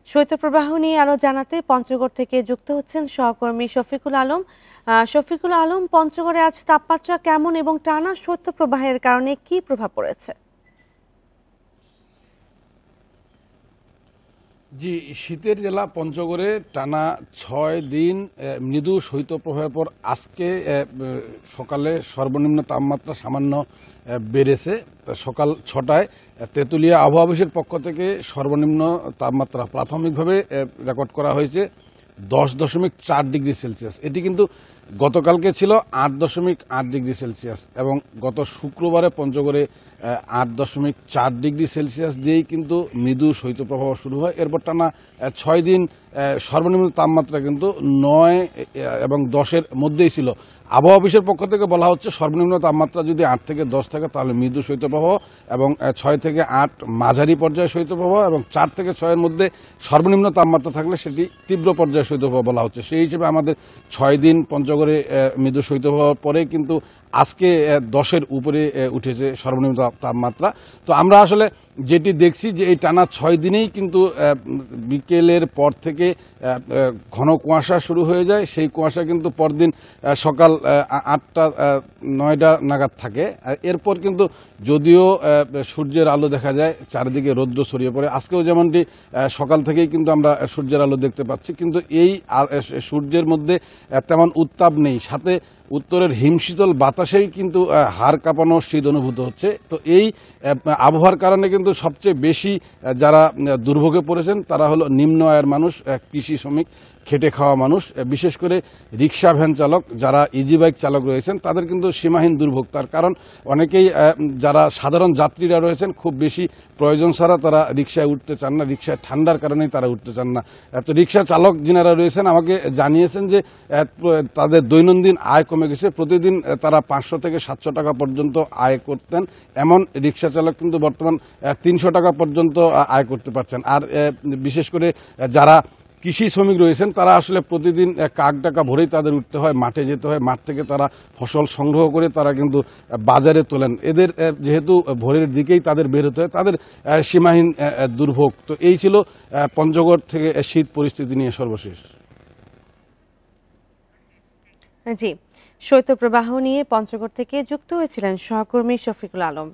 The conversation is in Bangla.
শৈত্যপ্রবাহ নিয়ে আরো জানাতে পঞ্চগড় থেকে যুক্ত হচ্ছেন সহকর্মী শফিকুল আলম। শফিকুল আলম, পঞ্চগড়ে আজ তাপমাত্রা কেমন এবং টানা শৈত্যপ্রবাহের কারণে কি প্রভাব পড়েছে? জি, শীতের জেলা পঞ্চগড়ে টানা ৬ দিন মৃদু শৈত্যপ্রবাহের পর আজকে সকালে সর্বনিম্ন তাপমাত্রা সামান্য বেড়েছে। সকাল ৬টায় তেঁতুলিয়া আবহাওয়া অফিসের পক্ষ থেকে সর্বনিম্ন তাপমাত্রা প্রাথমিকভাবে রেকর্ড করা হয়েছে 10.4 ডিগ্রি সেলসিয়াস। এটি কিন্তু গতকালকে ছিল 8.8 ডিগ্রি সেলসিয়াস এবং গত শুক্রবারে পঞ্চগড়ে 8.4 ডিগ্রি সেলসিয়াস দিয়েই কিন্তু মৃদু শৈত্যপ্রবাহ শুরু হয়। এরপর টানা ৬ দিন সর্বনিম্ন তাপমাত্রা কিন্তু ৯ এবং 10-এর মধ্যেই ছিল। আবহাওয়া অফিসের পক্ষ থেকে বলা হচ্ছে সর্বনিম্ন তাপমাত্রা যদি 8 থেকে 10 থাকে তাহলে মৃদু শৈত্যপ্রবাহ, এবং 6 থেকে 8 মাঝারি পর্যায়ে শৈত্যপ্রবাহ, এবং 4 থেকে 6-এর মধ্যে সর্বনিম্ন তাপমাত্রা থাকলে সেটি তীব্র পর্যায়ে শৈত্যপ্রবাহ বলা হচ্ছে। সেই হিসেবে আমাদের 6 দিন পঞ্চগড়ে মৃদু শৈত্যপ্রবাহ পরে কিন্তু আজকে 10-এর উপরে উঠেছে সর্বনিম্ন তাপমাত্রা। তো আমরা আসলে যেটি দেখছি যে এই টানা 6 দিনেই কিন্তু বিকেলের পর থেকে ঘন কুয়াশা শুরু হয়ে যায়। সেই কুয়াশা কিন্তু পরদিন সকাল 8টা 9টা নাগাদ থাকে। এরপর কিন্তু যদিও সূর্যের আলো দেখা যায়, চারিদিকে রৌদ্র ছড়িয়ে পড়ে। আজকেও যেমনটি সকাল থেকেই কিন্তু আমরা সূর্যের আলো দেখতে পাচ্ছি, কিন্তু এই সূর্যের মধ্যে তেমন উত্তাপ নেই। সাথে উত্তরের হিমশীতল বাতাসেই কিন্তু হাড় কাঁপানো শীত অনুভূত হচ্ছে। তো এই আবহাওয়ার কারণে কিন্তু সবচেয়ে বেশি যারা দুর্ভোগে পড়েছেন তারা হলো নিম্ন আয়ের মানুষ, কৃষি শ্রমিক, খেটে খাওয়া মানুষ। বিশেষ করে রিক্সা ভ্যান চালক, যারা ইজি বাইক চালক রয়েছেন তাদের কিন্তু সীমাহীন দুর্ভোগ। তার কারণ অনেকেই যারা সাধারণ যাত্রীরা রয়েছেন খুব বেশি প্রয়োজন ছাড়া তারা রিক্সায় উঠতে চান না, রিক্সায় ঠান্ডার কারণেই তারা উঠতে চান না। তো রিক্সা চালক যিনারা রয়েছেন আমাকে জানিয়েছেন যে তাদের দৈনন্দিন আয় কমে গেছে। প্রতিদিন তারা 500 থেকে 700 টাকা পর্যন্ত আয় করতেন, এমন রিক্সা চালক কিন্তু বর্তমান 300 টাকা পর্যন্ত আয় করতে পারছেন। আর বিশেষ করে যারা কৃষি শ্রমিক রয়েছেন তারা আসলে প্রতিদিন কাক টাকা ভরেই তাদের উঠতে হয়, মাঠে যেতে হয়, মাঠ থেকে তারা ফসল সংগ্রহ করে তারা কিন্তু বাজারে তোলেন। এদের যেহেতু ভোরের দিকেই তাদের বের হতে হয়, তাদের সীমাহীন দুর্ভোগ। তো এই ছিল পঞ্চগড় থেকে শীত পরিস্থিতি নিয়ে সর্বশেষ। জি, শৈত্যপ্রবাহ নিয়ে পঞ্চগড় থেকে যুক্ত হয়েছিলেন সহকর্মী শফিকুল আলম।